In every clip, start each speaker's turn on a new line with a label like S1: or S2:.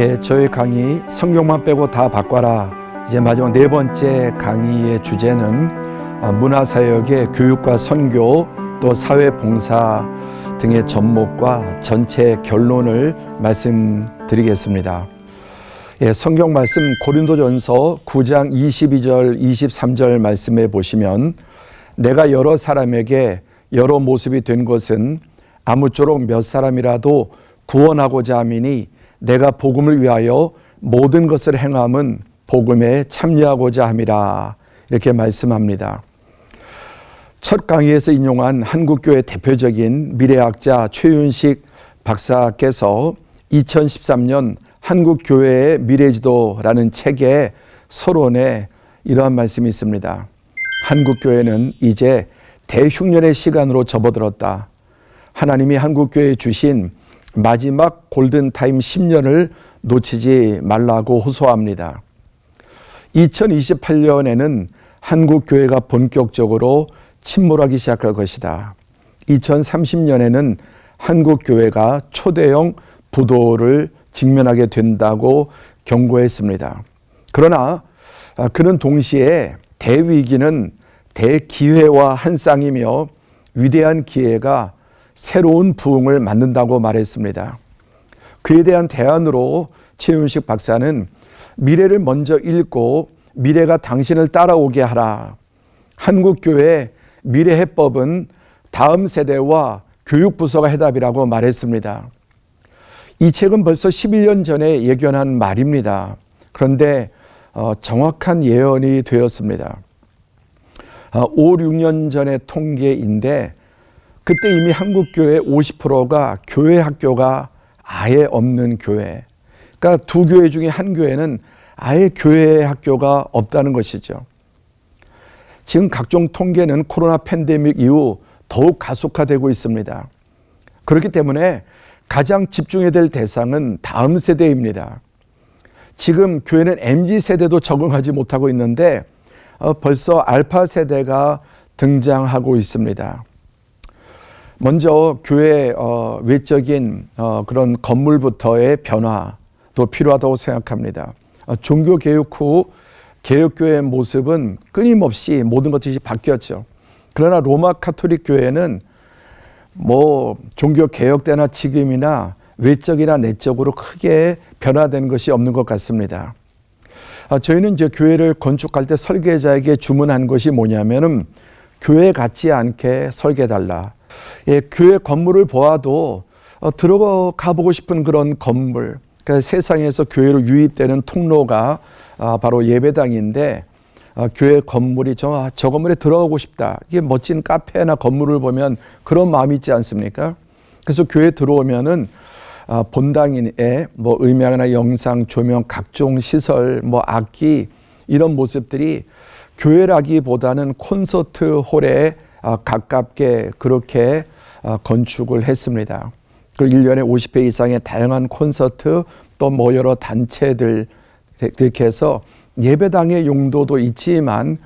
S1: 예, 저희 강의 성경만 빼고 다 바꿔라. 이제 마지막 네 번째 강의의 주제는 문화사역의 교육과 선교 또 사회봉사 등의 접목과 전체 결론을 말씀드리겠습니다. 예, 성경 말씀 고린도전서 9장 22절 23절 말씀에 보시면 내가 여러 사람에게 여러 모습이 된 것은 아무쪼록 몇 사람이라도 구원하고자 함이니 내가 복음을 위하여 모든 것을 행함은 복음에 참여하고자 함이라. 이렇게 말씀합니다. 첫 강의에서 인용한 한국교회 대표적인 미래학자 최윤식 박사께서 2013년 한국교회의 미래지도라는 책의 서론에 이러한 말씀이 있습니다. 한국교회는 이제 대흉년의 시간으로 접어들었다. 하나님이 한국교회에 주신 마지막 골든타임 10년을 놓치지 말라고 호소합니다. 2028년에는 한국교회가 본격적으로 침몰하기 시작할 것이다. 2030년에는 한국교회가 초대형 부도를 직면하게 된다고 경고했습니다. 그러나 그는 동시에 대위기는 대기회와 한 쌍이며 위대한 기회가 새로운 부흥을 만든다고 말했습니다. 그에 대한 대안으로 최윤식 박사는 미래를 먼저 읽고 미래가 당신을 따라오게 하라. 한국교회 미래해법은 다음 세대와 교육부서가 해답이라고 말했습니다. 이 책은 벌써 11년 전에 예견한 말입니다. 그런데 정확한 예언이 되었습니다. 5, 6년 전의 통계인데 그때 이미 한국교회 50%가 교회 학교가 아예 없는 교회. 그러니까 두 교회 중에 한 교회는 아예 교회 학교가 없다는 것이죠. 지금 각종 통계는 코로나 팬데믹 이후 더욱 가속화되고 있습니다. 그렇기 때문에 가장 집중해야 될 대상은 다음 세대입니다. 지금 교회는 MZ세대도 적응하지 못하고 있는데 벌써 알파 세대가 등장하고 있습니다. 먼저 교회 외적인 그런 건물부터의 변화도 필요하다고 생각합니다. 종교개혁 후 개혁교회의 모습은 끊임없이 모든 것이 바뀌었죠. 그러나 로마 카톨릭 교회는 종교개혁 때나 지금이나 외적이나 내적으로 크게 변화된 것이 없는 것 같습니다. 저희는 이제 교회를 건축할 때 설계자에게 주문한 것이 뭐냐면은 교회 같지 않게 설계해달라. 예, 교회 건물을 보아도 들어가 보고 싶은 그런 건물, 그러니까 세상에서 교회로 유입되는 통로가 바로 예배당인데 교회 건물이 저 건물에 들어가고 싶다. 이게 멋진 카페나 건물을 보면 그런 마음이 있지 않습니까? 그래서 교회 들어오면은 본당에 음향이나 영상, 조명, 각종 시설, 악기 이런 모습들이 교회라기보다는 콘서트 홀에 가깝게 그렇게 건축을 했습니다. 그리고 1년에 50회 이상의 다양한 콘서트 또 여러 단체들 이렇게 해서 예배당의 용도도 있지만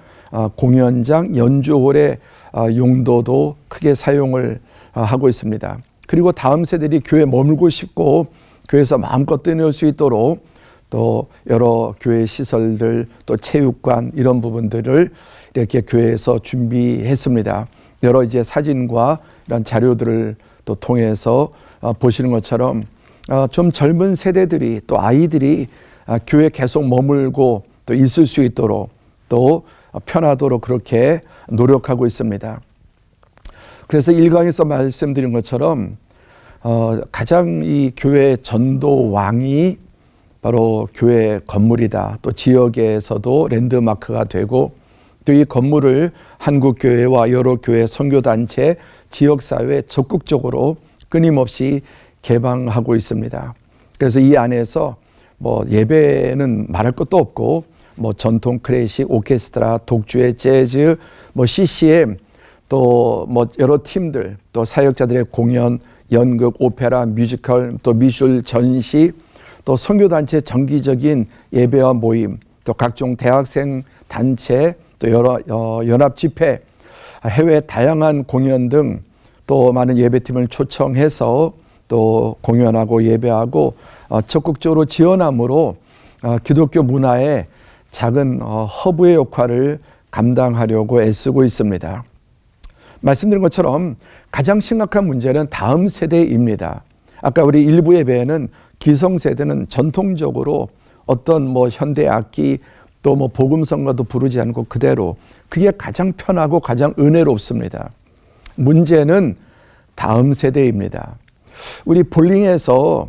S1: 공연장, 연주홀의 용도도 크게 사용을 하고 있습니다. 그리고 다음 세대들이 교회에 머물고 싶고 교회에서 마음껏 뛰놀 수 있도록 또 여러 교회 시설들 또 체육관 이런 부분들을 이렇게 교회에서 준비했습니다. 여러 이제 사진과 이런 자료들을 또 통해서 보시는 것처럼 좀 젊은 세대들이 또 아이들이 교회에 계속 머물고 또 있을 수 있도록 또 편하도록 그렇게 노력하고 있습니다. 그래서 1강에서 말씀드린 것처럼 가장 이 교회 전도왕이 바로 교회 건물이다. 또 지역에서도 랜드마크가 되고 또 이 건물을 한국교회와 여러 교회 선교단체, 지역사회에 적극적으로 끊임없이 개방하고 있습니다. 그래서 이 안에서 예배는 말할 것도 없고 전통 클래식, 오케스트라, 독주의 재즈, CCM 또 여러 팀들 또 사역자들의 공연, 연극, 오페라, 뮤지컬 또 미술 전시 또 선교단체 정기적인 예배와 모임 또 각종 대학생 단체 또 여러 연합 집회, 해외 다양한 공연 등 또 많은 예배팀을 초청해서 또 공연하고 예배하고 적극적으로 지원함으로 기독교 문화의 작은 허브의 역할을 감당하려고 애쓰고 있습니다. 말씀드린 것처럼 가장 심각한 문제는 다음 세대입니다. 아까 우리 일부 예배에는 기성세대는 전통적으로 어떤 현대 악기 또 복음성가도 부르지 않고 그대로 그게 가장 편하고 가장 은혜롭습니다. 문제는 다음 세대입니다. 우리 볼링에서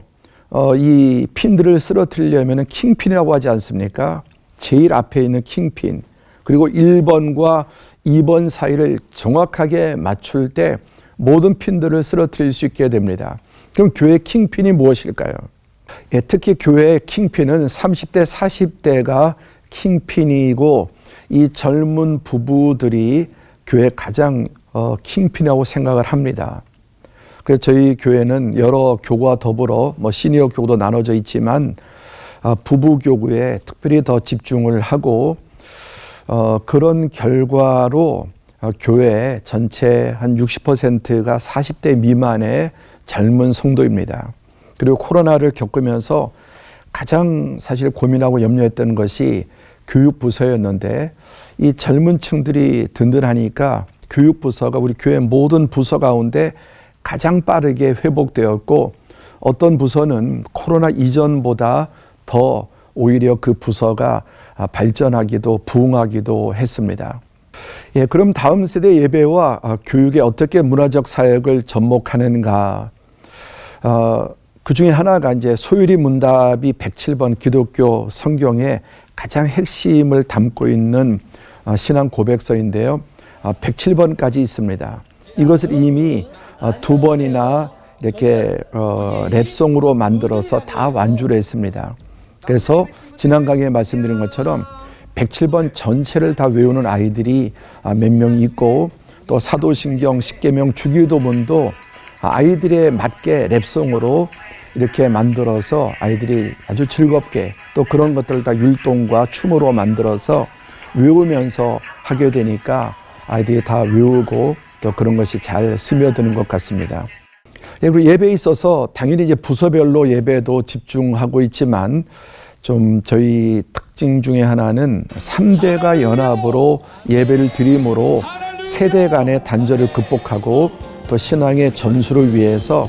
S1: 이 핀들을 쓰러뜨리려면 킹핀이라고 하지 않습니까? 제일 앞에 있는 킹핀 그리고 1번과 2번 사이를 정확하게 맞출 때 모든 핀들을 쓰러뜨릴 수 있게 됩니다. 그럼 교회 킹핀이 무엇일까요? 특히 교회의 킹핀은 30대, 40대가 킹핀이고 이 젊은 부부들이 교회 가장 킹핀이라고 생각을 합니다. 그래서 저희 교회는 여러 교구와 더불어 시니어 교구도 나눠져 있지만 부부 교구에 특별히 더 집중을 하고 그런 결과로 교회 전체 한 60%가 40대 미만의 젊은 성도입니다. 그리고 코로나를 겪으면서 가장 사실 고민하고 염려했던 것이 교육부서였는데 이 젊은 층들이 든든하니까 교육부서가 우리 교회 모든 부서 가운데 가장 빠르게 회복되었고 어떤 부서는 코로나 이전보다 더 오히려 그 부서가 발전하기도 부흥하기도 했습니다. 그럼 다음 세대 예배와 교육에 어떻게 문화적 사역을 접목하는가? 그 중에 하나가 이제 소율이 문답이 107번 기독교 성경에 가장 핵심을 담고 있는 신앙 고백서인데요. 107번까지 있습니다. 이것을 이미 2번이나 이렇게 랩송으로 만들어서 다 완주를 했습니다. 그래서 지난 강의에 말씀드린 것처럼 107번 전체를 다 외우는 아이들이 몇 명 있고 또 사도신경, 십계명, 주기도문도 아이들에 맞게 랩송으로 이렇게 만들어서 아이들이 아주 즐겁게 또 그런 것들을 다 율동과 춤으로 만들어서 외우면서 하게 되니까 아이들이 다 외우고 또 그런 것이 잘 스며드는 것 같습니다. 그리고 예배에 있어서 당연히 이제 부서별로 예배도 집중하고 있지만 좀 저희 특징 중에 하나는 3대가 연합으로 예배를 드림으로 세대 간의 단절을 극복하고 또 신앙의 전수를 위해서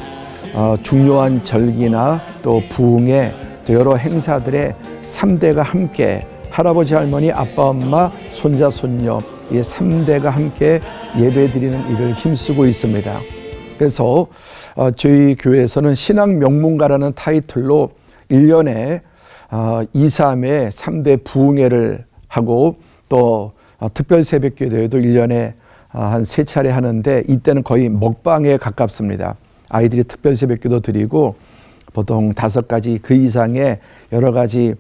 S1: 중요한 절기나 또 부흥회 또 여러 행사들에 3대가 함께 할아버지 할머니 아빠 엄마 손자 손녀 이 3대가 함께 예배드리는 일을 힘쓰고 있습니다. 그래서 저희 교회에서는 신앙 명문가라는 타이틀로 1년에 2, 3회 3대 부흥회를 하고 또 특별 새벽기도회도 1년에 한 3차례 하는데 이때는 거의 먹방에 가깝습니다. 아이들이 특별 새벽기도 드리고 보통 5가지 그 이상의 여러 가지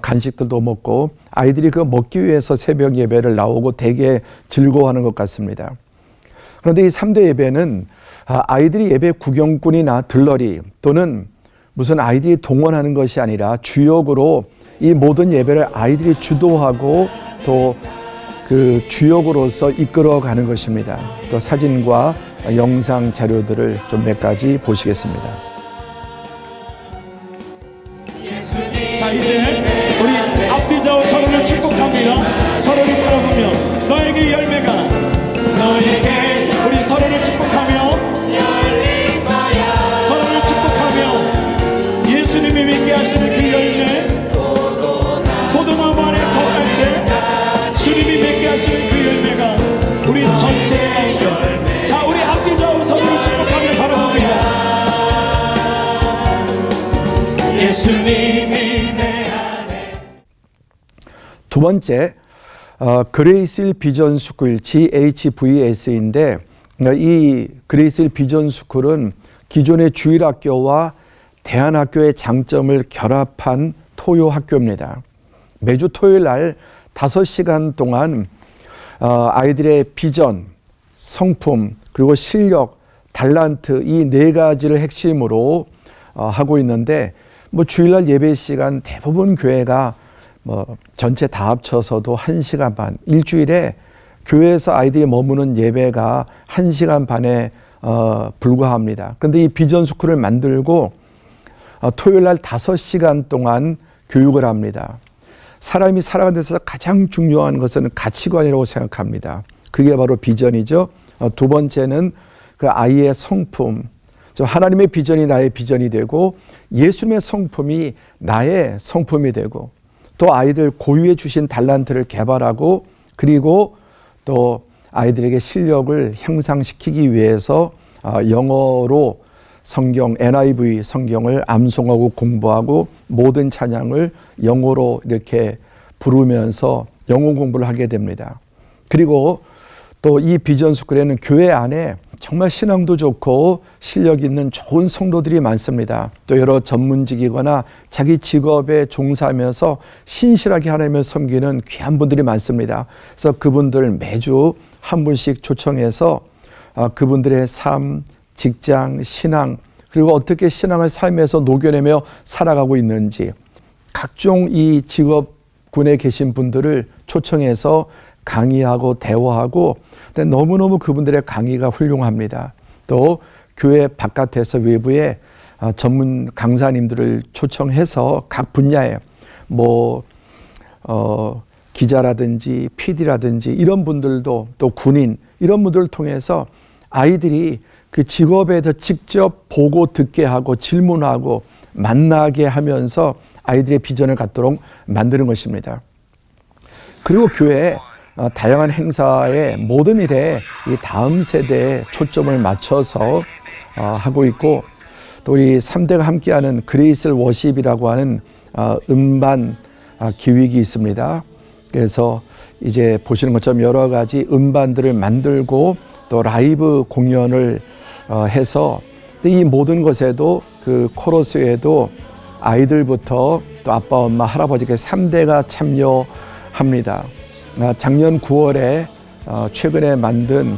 S1: 간식들도 먹고 아이들이 그 먹기 위해서 새벽 예배를 나오고 되게 즐거워하는 것 같습니다. 그런데 이 3대 예배는 아이들이 예배 구경꾼이나 들러리 또는 무슨 아이들이 동원하는 것이 아니라 주역으로 이 모든 예배를 아이들이 주도하고 또 그 주역으로서 이끌어가는 것입니다. 또 사진과 영상 자료들을 좀 몇 가지 보시겠습니다.
S2: 자, 이제 우리 앞뒤좌우 서로를 축복합니다. 서로를 바라보며 너에게 열매가 너에게 우리 서로를 축복하며 서로를 축복하며 예수님이 맺게 하시는 그 열매 포도나무 안에 거할 때 주님이 맺게 하시는 그 열매가 우리 전 세계 가운데 자 우리 앞뒤좌우 서로를 축복하며 바라봅니다. 예수님이 내 안에
S1: 두 번째 그레이스힐 비전 스쿨 GHVS인데 이 그레이스힐 비전 스쿨은 기존의 주일학교와 대안학교의 장점을 결합한 토요 학교입니다. 매주 토요일 날 5시간 동안 아이들의 비전, 성품, 그리고 실력, 달란트 이 4가지를 핵심으로 하고 있는데 주일날 예배 시간 대부분 교회가 전체 다 합쳐서도 1시간 반, 일주일에 교회에서 아이들이 머무는 예배가 1시간 반에 불과합니다. 그런데 이 비전 스쿨을 만들고 토요일 날 5시간 동안 교육을 합니다. 사람이 살아가는 데서 가장 중요한 것은 가치관이라고 생각합니다. 그게 바로 비전이죠. 두 번째는 그 아이의 성품. 하나님의 비전이 나의 비전이 되고 예수님의 성품이 나의 성품이 되고 또 아이들 고유해 주신 달란트를 개발하고 그리고 또 아이들에게 실력을 향상시키기 위해서 영어로 성경, NIV 성경을 암송하고 공부하고 모든 찬양을 영어로 이렇게 부르면서 영어 공부를 하게 됩니다. 그리고 또 이 비전 스쿨에는 교회 안에 정말 신앙도 좋고 실력 있는 좋은 성도들이 많습니다. 또 여러 전문직이거나 자기 직업에 종사하면서 신실하게 하나님을 섬기는 귀한 분들이 많습니다. 그래서 그분들 매주 한 분씩 초청해서 그분들의 삶, 직장, 신앙 그리고 어떻게 신앙을 삶에서 녹여내며 살아가고 있는지 각종 이 직업군에 계신 분들을 초청해서 강의하고 대화하고 근데 너무너무 그분들의 강의가 훌륭합니다. 또 교회 바깥에서 외부에 전문 강사님들을 초청해서 각 분야에 기자라든지 PD라든지 이런 분들도 또 군인 이런 분들을 통해서 아이들이 그 직업에 더 직접 보고 듣게 하고 질문하고 만나게 하면서 아이들의 비전을 갖도록 만드는 것입니다. 그리고 교회에 다양한 행사의 모든 일에 이 다음 세대에 초점을 맞춰서 하고 있고 또 우리 3대가 함께하는 그레이스 워십이라고 하는 음반 기획이 있습니다. 그래서 이제 보시는 것처럼 여러 가지 음반들을 만들고 또 라이브 공연을 해서 이 모든 것에도 그 코러스에도 아이들부터 또 아빠, 엄마, 할아버지까지 3대가 참여합니다. 작년 9월에 최근에 만든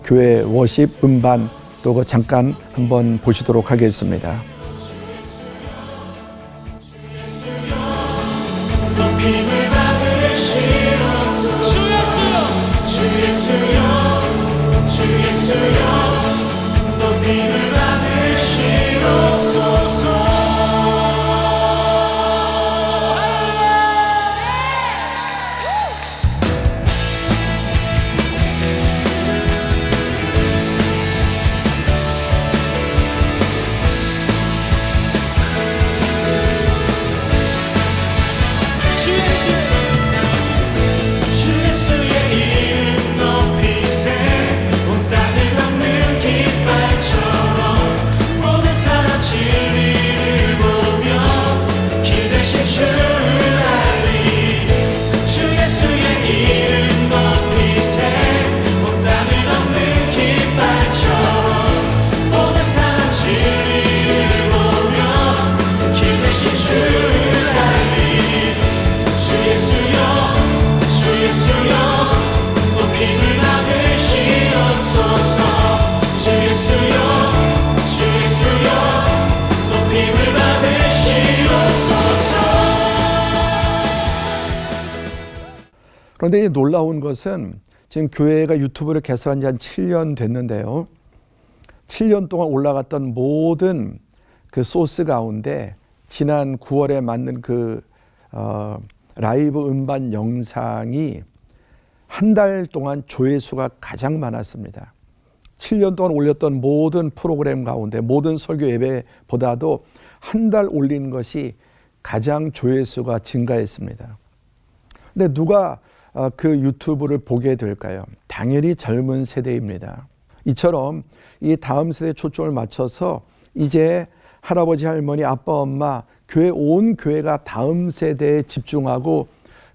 S1: 교회 워십 음반 또 잠깐 한번 보시도록 하겠습니다. 그런데 놀라운 것은 지금 교회가 유튜브를 개설한 지 한 7년 됐는데요. 7년 동안 올라갔던 모든 그 소스 가운데 지난 9월에 만든 그 라이브 음반 영상이 한 달 동안 조회수가 가장 많았습니다. 7년 동안 올렸던 모든 프로그램 가운데 모든 설교 예배보다도 한 달 올린 것이 가장 조회수가 증가했습니다. 근데 누가 그 유튜브를 보게 될까요? 당연히 젊은 세대입니다. 이처럼 이 다음 세대에 초점을 맞춰서 이제 할아버지, 할머니, 아빠, 엄마, 교회 온 교회가 다음 세대에 집중하고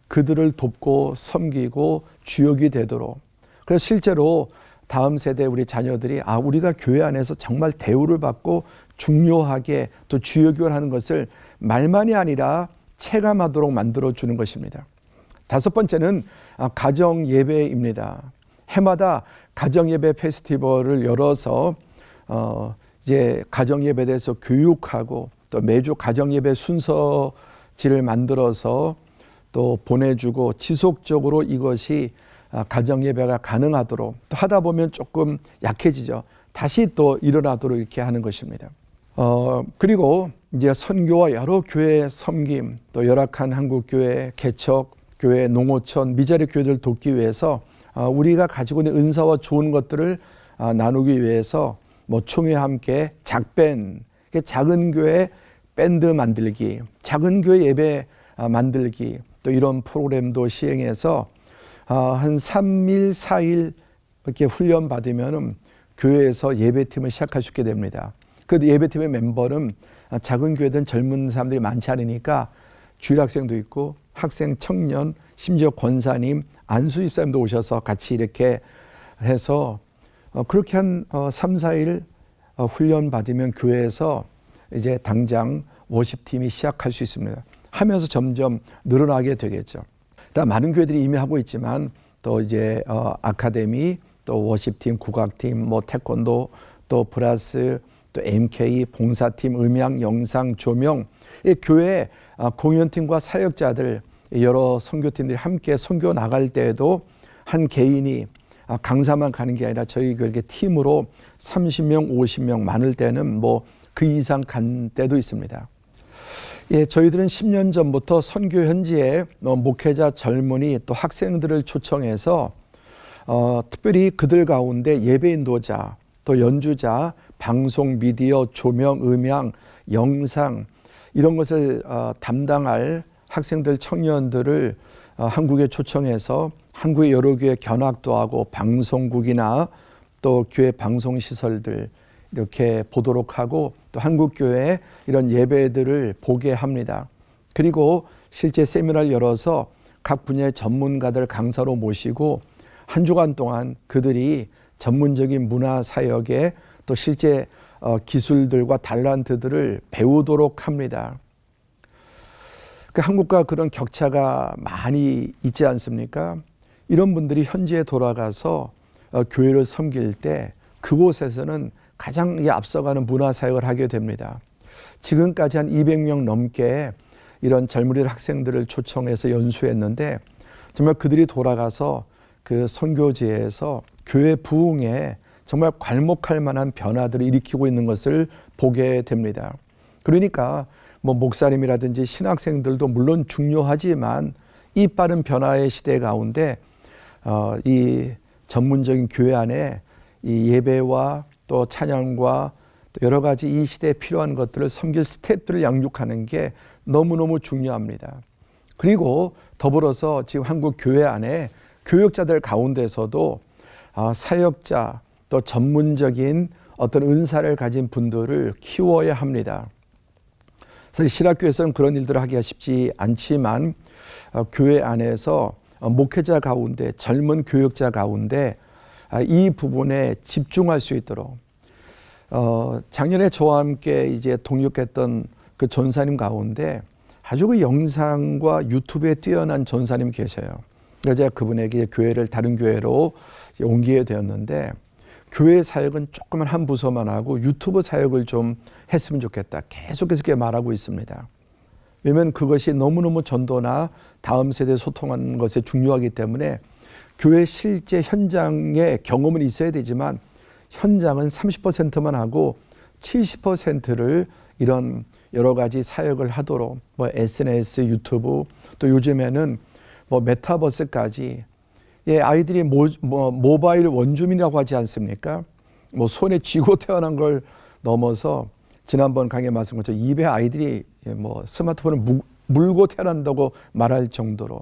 S1: 그들을 돕고 섬기고 주역이 되도록 그래서 실제로 다음 세대 우리 자녀들이 우리가 교회 안에서 정말 대우를 받고 중요하게 또 주역을 하는 것을 말만이 아니라 체감하도록 만들어주는 것입니다. 5번째는 가정 예배입니다. 해마다 가정 예배 페스티벌을 열어서 이제 가정 예배에 대해서 교육하고 또 매주 가정 예배 순서지를 만들어서 또 보내주고 지속적으로 이것이 가정 예배가 가능하도록 또 하다 보면 조금 약해지죠. 다시 또 일어나도록 이렇게 하는 것입니다. 그리고 이제 선교와 여러 교회의 섬김, 또 열악한 한국교회, 개척, 교회, 농어촌, 미자리 교회들 돕기 위해서 우리가 가지고 있는 은사와 좋은 것들을 나누기 위해서 뭐 총회와 함께 작밴, 작은 교회 밴드 만들기, 작은 교회 예배 만들기, 또 이런 프로그램도 시행해서 한 3일, 4일 이렇게 훈련 받으면 교회에서 예배팀을 시작할 수 있게 됩니다. 그 예배팀의 멤버는 작은 교회든 젊은 사람들이 많지 않으니까 주일학생도 있고 학생, 청년, 심지어 권사님, 안수 집사님도 오셔서 같이 이렇게 해서 그렇게 한 3, 4일 훈련 받으면 교회에서 이제 당장 워십팀이 시작할 수 있습니다. 하면서 점점 늘어나게 되겠죠. 일단 많은 교회들이 이미 하고 있지만 또 이제 아카데미, 또 워십팀, 국악팀, 뭐 태권도, 또 브라스, 또 MK, 봉사팀, 음향, 영상, 조명, 이 교회 공연팀과 사역자들, 여러 선교팀들이 함께 선교 나갈 때에도 한 개인이 강사만 가는 게 아니라 저희 교회 팀으로 30명, 50명, 많을 때는 뭐 그 이상 간 때도 있습니다. 예, 저희들은 10년 전부터 선교 현지에 목회자, 젊은이, 또 학생들을 초청해서 특별히 그들 가운데 예배 인도자, 또 연주자, 방송, 미디어, 조명, 음향, 영상 이런 것을 담당할 학생들, 청년들을 한국에 초청해서 한국의 여러 교회 견학도 하고 방송국이나 또 교회 방송시설들 이렇게 보도록 하고 또 한국교회 이런 예배들을 보게 합니다. 그리고 실제 세미나를 열어서 각 분야의 전문가들 강사로 모시고 한 주간 동안 그들이 전문적인 문화사역에 또 실제 기술들과 달란트들을 배우도록 합니다. 한국과 그런 격차가 많이 있지 않습니까? 이런 분들이 현지에 돌아가서 교회를 섬길 때 그곳에서는 가장 앞서가는 문화사역을 하게 됩니다. 지금까지 한 200명 넘게 이런 젊은이들 학생들을 초청해서 연수했는데 정말 그들이 돌아가서 그 선교지에서 교회 부흥에 정말 괄목할 만한 변화들을 일으키고 있는 것을 보게 됩니다. 그러니까 뭐 목사님이라든지 신학생들도 물론 중요하지만 이 빠른 변화의 시대 가운데 이 전문적인 교회 안에 이 예배와 또 찬양과 또 여러 가지 이 시대에 필요한 것들을 섬길 스텝들을 양육하는 게 너무너무 중요합니다. 그리고 더불어서 지금 한국 교회 안에 교역자들 가운데서도 사역자 또 전문적인 어떤 은사를 가진 분들을 키워야 합니다. 사실 신학교에서는 그런 일들을 하기가 쉽지 않지만 교회 안에서 목회자 가운데 젊은 교역자 가운데 이 부분에 집중할 수 있도록 작년에 저와 함께 이제 동역했던 그 전사님 가운데 아주 그 영상과 유튜브에 뛰어난 전사님 계셔요. 그래서 제가 그분에게 교회를 다른 교회로 옮기게 되었는데 교회 사역은 조그만 한 부서만 하고 유튜브 사역을 좀 했으면 좋겠다. 계속해서 그렇게 말하고 있습니다. 왜냐하면 그것이 너무너무 전도나 다음 세대에 소통하는 것에 중요하기 때문에 교회 실제 현장의 경험은 있어야 되지만 현장은 30%만 하고 70%를 이런 여러 가지 사역을 하도록 뭐 SNS, 유튜브 또 요즘에는 뭐 메타버스까지 아이들이 모바일 원주민이라고 하지 않습니까? 뭐 손에 쥐고 태어난 걸 넘어서 지난번 강의 말씀 것처럼 입에 아이들이 뭐 스마트폰을 물고 태어난다고 말할 정도로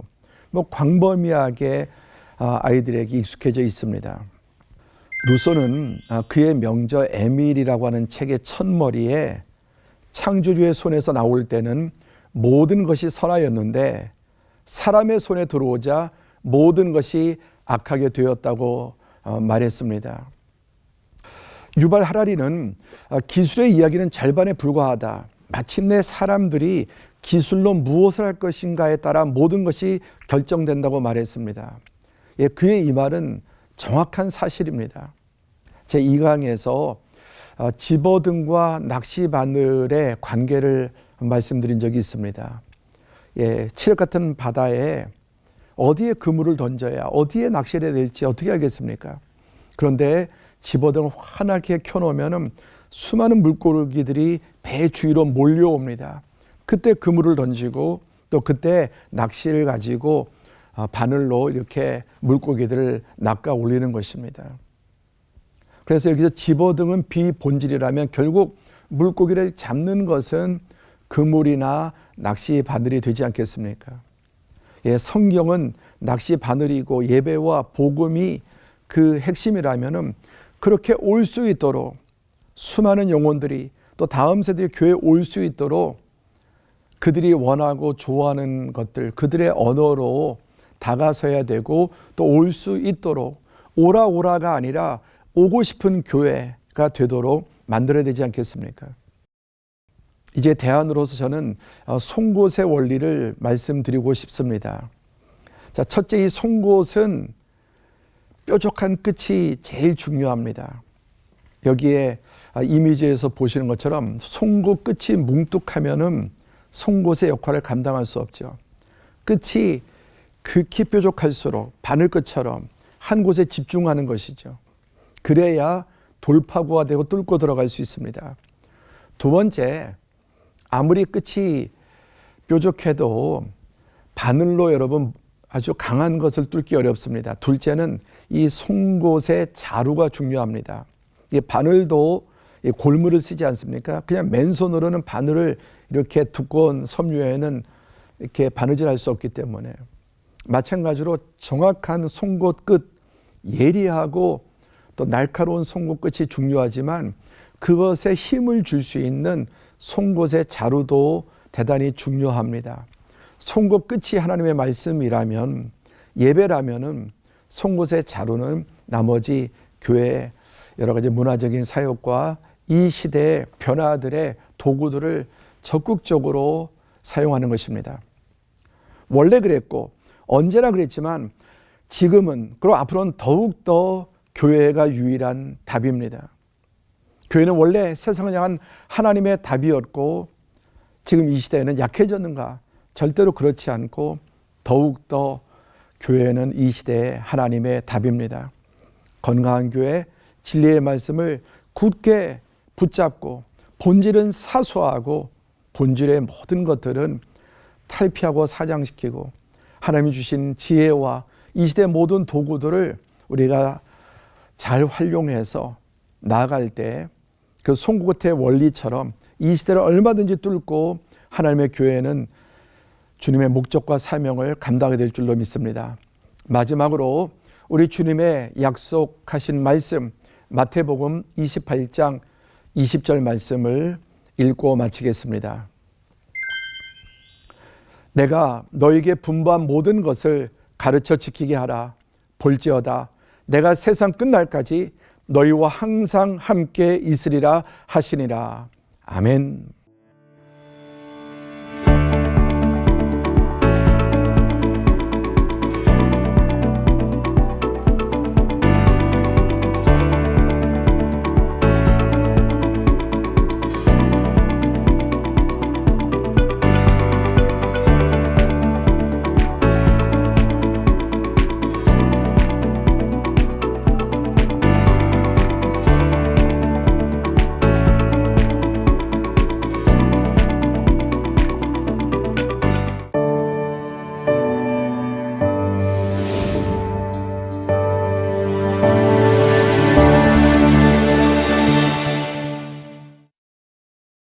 S1: 뭐 광범위하게 아이들에게 익숙해져 있습니다. 루소는 그의 명저 에밀이라고 하는 책의 첫머리에 창조주의 손에서 나올 때는 모든 것이 선하였는데 사람의 손에 들어오자 모든 것이 악하게 되었다고 말했습니다. 유발 하라리는 기술의 이야기는 절반에 불과하다. 마침내 사람들이 기술로 무엇을 할 것인가에 따라 모든 것이 결정된다고 말했습니다. 그의 이 말은 정확한 사실입니다. 제 2강에서 집어등과 낚시바늘의 관계를 말씀드린 적이 있습니다. 칠흑 같은 바다에 어디에 그물을 던져야 어디에 낚시를 해야 될지 어떻게 알겠습니까? 그런데 집어등을 환하게 켜놓으면 수많은 물고기들이 배 주위로 몰려옵니다. 그때 그물을 던지고 또 그때 낚시를 가지고 바늘로 이렇게 물고기들을 낚아 올리는 것입니다. 그래서 여기서 집어등은 비본질이라면 결국 물고기를 잡는 것은 그물이나 낚시 바늘이 되지 않겠습니까? 예, 성경은 낚시 바늘이고 예배와 복음이 그 핵심이라면은 그렇게 올 수 있도록 수많은 영혼들이 또 다음 세대의 교회에 올 수 있도록 그들이 원하고 좋아하는 것들, 그들의 언어로 다가서야 되고 또 올 수 있도록 오라가 아니라 오고 싶은 교회가 되도록 만들어야 되지 않겠습니까? 이제 대안으로서 저는 송곳의 원리를 말씀드리고 싶습니다. 자, 첫째, 이 송곳은 뾰족한 끝이 제일 중요합니다. 여기에 이미지에서 보시는 것처럼 송곳 끝이 뭉툭하면은 송곳의 역할을 감당할 수 없죠. 끝이 극히 뾰족할수록 바늘끝처럼 한 곳에 집중하는 것이죠. 그래야 돌파구가 되고 뚫고 들어갈 수 있습니다. 두 번째, 아무리 끝이 뾰족해도 바늘로 여러분 아주 강한 것을 뚫기 어렵습니다. 둘째는 이 송곳의 자루가 중요합니다. 이 바늘도 골무를 쓰지 않습니까? 그냥 맨손으로는 바늘을 이렇게 두꺼운 섬유에는 이렇게 바느질할 수 없기 때문에 마찬가지로 정확한 송곳 끝, 예리하고 또 날카로운 송곳 끝이 중요하지만 그것에 힘을 줄 수 있는 송곳의 자루도 대단히 중요합니다. 송곳 끝이 하나님의 말씀이라면, 예배라면은 송곳의 자루는 나머지 교회의 여러 가지 문화적인 사역과 이 시대의 변화들의 도구들을 적극적으로 사용하는 것입니다. 원래 그랬고 언제나 그랬지만 지금은 그리고 앞으로는 더욱더 교회가 유일한 답입니다. 교회는 원래 세상을 향한 하나님의 답이었고 지금 이 시대에는 약해졌는가? 절대로 그렇지 않고 더욱더 교회는 이 시대의 하나님의 답입니다. 건강한 교회, 진리의 말씀을 굳게 붙잡고 본질은 사소하고 본질의 모든 것들은 탈피하고 사장시키고 하나님이 주신 지혜와 이 시대의 모든 도구들을 우리가 잘 활용해서 나아갈 때 그 송곳의 원리처럼 이 시대를 얼마든지 뚫고 하나님의 교회는 주님의 목적과 사명을 감당하게 될 줄로 믿습니다. 마지막으로 우리 주님의 약속하신 말씀 마태복음 28장 20절 말씀을 읽고 마치겠습니다. 내가 너에게 분부한 모든 것을 가르쳐 지키게 하라. 볼지어다 내가 세상 끝날까지 너희와 항상 함께 있으리라 하시니라. 아멘.